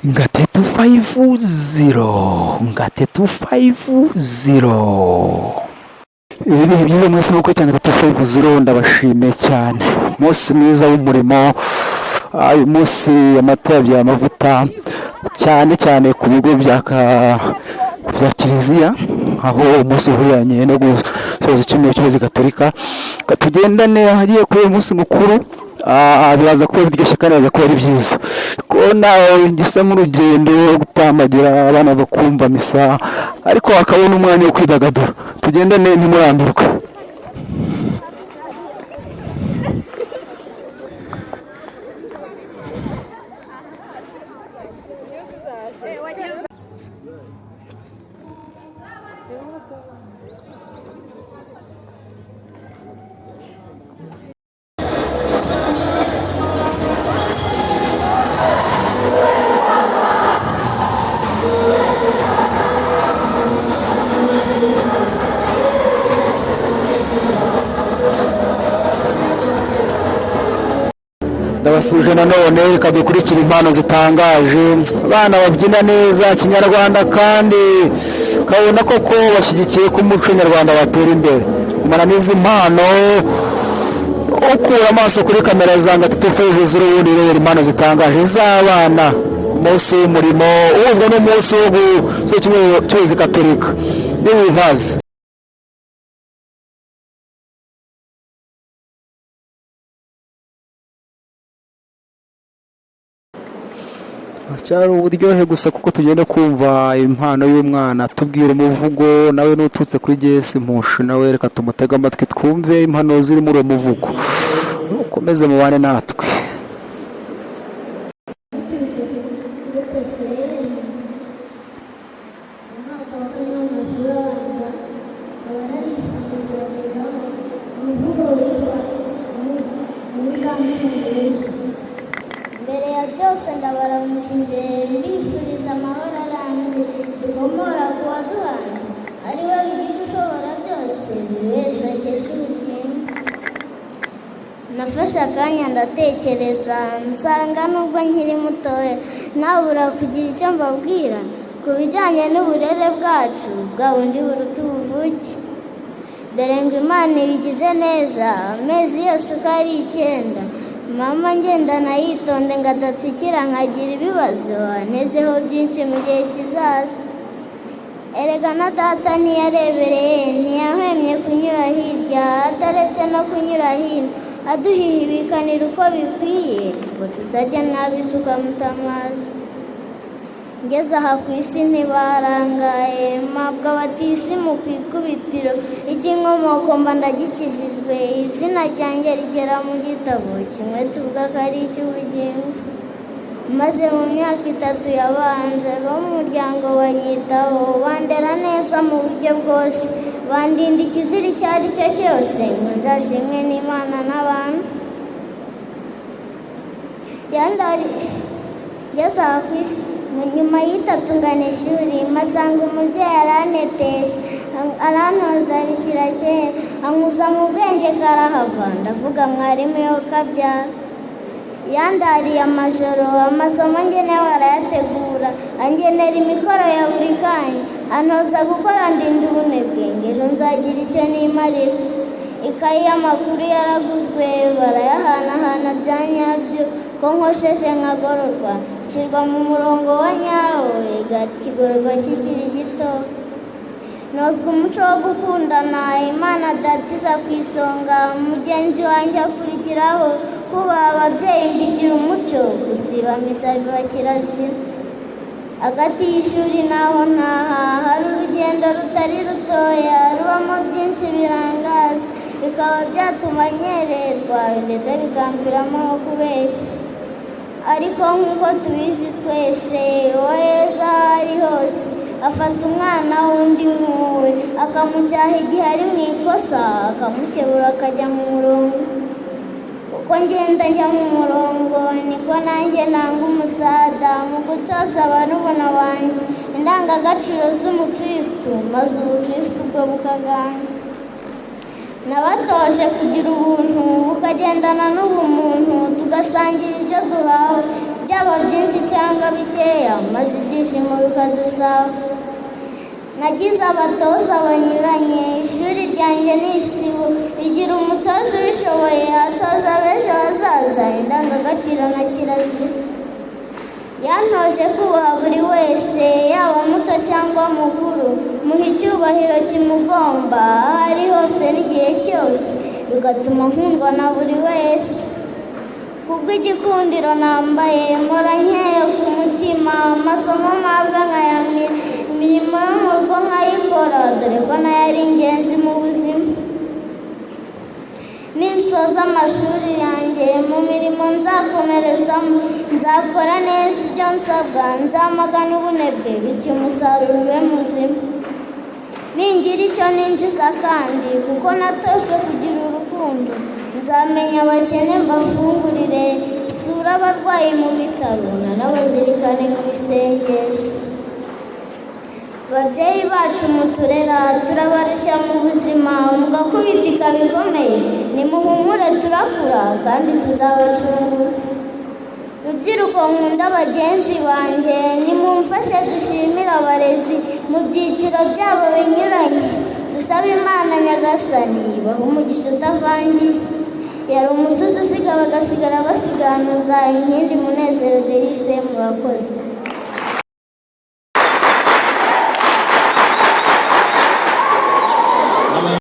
Ngate 250 ibihe byiza mwese nuko cyane Ngate 250 ndabashimiye cyane umunsi mwiza w'umurimo uyu munsi amata yabyaye amavuta cyane cyane ku bigo bya kiliziya aho umunsi uhuranye no gusoza icyumweru cy'ukwezi gatolika tugendane hagiye kuri uyu munsi mukuru biraza kuba biryoshye kandi biraza kuba ari byiza ko nawe gisa nk'urugendo gutambagira abana bakumva misa ariko bakabona umwanya wo kwidagadura tugendane ntimurambirwe. Ndabasuje nanone reka dukurikira impano zitangaje abana babyina neza kinyarwanda kandi kabona koko bashyigikiye ko umuco nyarwanda watera imbere kumara n'izi mpano ukura amaso kuri kamera za Ngate 250 ubundi rero impano zitangaje z'abana umunsi w'umurimo uhuzwa n'umunsi wo gusoza icyumweru cy'ukwezi gatolika n'ibivaze. Cyari uburyohe gusa kuko tugenda kumva impano y'umwana tubwira umuvugo nawe n'ututse kuri Jesse Mpushi nawe reka tumutega amatwi twumve impano ziri muri uwo muvugo ukomeze mubane natwe. Mbere ya byose ndabaramukije mbifuriza amahoro arambye dukomora ku waduhanze ari we bigira ushobora byose buri wese akesha ubugingo. Nafashe akanya ndatekereza nsanga nubwo nkiri mutoya nabura kugira icyo mbabwira ku bijyanye n'uburere bwacu bwa bundi buruta ubuvuke. Dore ngo Imana ibigize neza amezi yose uko ari 9 mama ngendana yitonde ngadatsikira nkagira ibibazo anezeho byinshi mu gihe kizaza. Erega na data ntiyarebereye ntiyahwemye kunyura hirya ataretse no kunyura hino aduhihibikanira uko bikwiye ngo tutajya nabi tukamutamaza. Ngeze aha ku isi ntibarangaye mpabwa abatisimu ku ikubitiro icy'inkomoko mba ndagikijijwe izina ryanjye rigera mu gitabo kimwe tuvuga ko ari icy'ubugingo. Maze mu myaka 3 yabanje bo mu muryango banyitaho bandera neza mu buryo bwose bandinda ikizira icyo ari cyo cyose ngo nzashimwe n'Imana n'abantu. Ngeze aha ku isi nyuma y'itatu ngana ishuri masanga umubyeyi arantetesha arantoza bishyira kera ankuza mu bwenge karahava ndavuga mwarimu yo kabyara. Yandariye amajoro amasomo ngenewe arayategura angenera imikoro ya buri kanya antoza gukora ndinda ubunebwe ejo nzagira icyo nimarira. Ikayi y'amakuru yaraguzwe barayahanahana bya nyabyo ko nkosheje nkagororwa nshyirwa mu murongo wa nyawo igakigororwa kikiri gito. Nozwa umuco wo gukundana Imana datiza ku isonga mugenzi wanjye akurikiraho kubaha ababyeyi mbigira umuco gusiba misa biba kirazira. Hagati y'ishuri naho ntaha hari urugendo rutari rutoya rubamo byinshi birangaza bikaba byatuma nyererwa ndetse bikampiramo kubeshya. Ariko nk'uko tubizi twese uwo Yesu aho ari hose afata umwana wundi nk'uwe akamucyaha igihe ari mu ikosa akamukebura akajya mu murongo. Uko ngenda njya mu murongo niko nanjye nanga umusada mu gutoza barumuna banjye indangagaciro z'umukristu maze ubukristu bwo bukaganza. Nabatoje kugira ubuntu bukagendana n'ubumuntu tugasangira ibyo duhawe byaba byinshi cyangwa bikeya maze ibyishimo bikadusaba. Nagize abatoza banyuranye, ishuri ryanjye ni isibo rigira umutoza ubishoboye atoza b'ejo hazaza indangagaciro na kirazira. Yantoje kubaha buri wese yaba muto cyangwa mukuru, muha icyubahiro kimugomba aho ari hose n'igihe cyose, bigatuma nkundwa na buri wese. Kubw'igikundiro nambaye mpora nkeye ku mutima, amasomo mpabwa nkayamira, imirimo yo mu rugo nkayikora dore ko nayo ari ingenzi mu buzima. Ninsoza amashuri yanjye mu mirimo nzakomerezamo, nzakora neza ibyo nsabwa, nzamagana ubunebwe bityo umusaruro ube muzima. Ningira icyo ninjiza kandi kuko natojwe kugira urukundo, nzamenya abakene mbafungurire, nsure abarwayi mu bitaro nanabazirikane mu isengesho. Babyeyi bacu muturera turabarushya mu buzima, mugakubitika bikomeye, nimuhumure turakura kandi tuzabacungura. Rubyiruko nkunda bagenzi banjye, nimumfashe dushimire abarezi mu byiciro byabo binyuranye, dusabe Imana Nyagasani baha umugisha utavangiye. Yari umusuzi usiga bagasigara basiganuza, inkindi Munezero Delice, murakoze.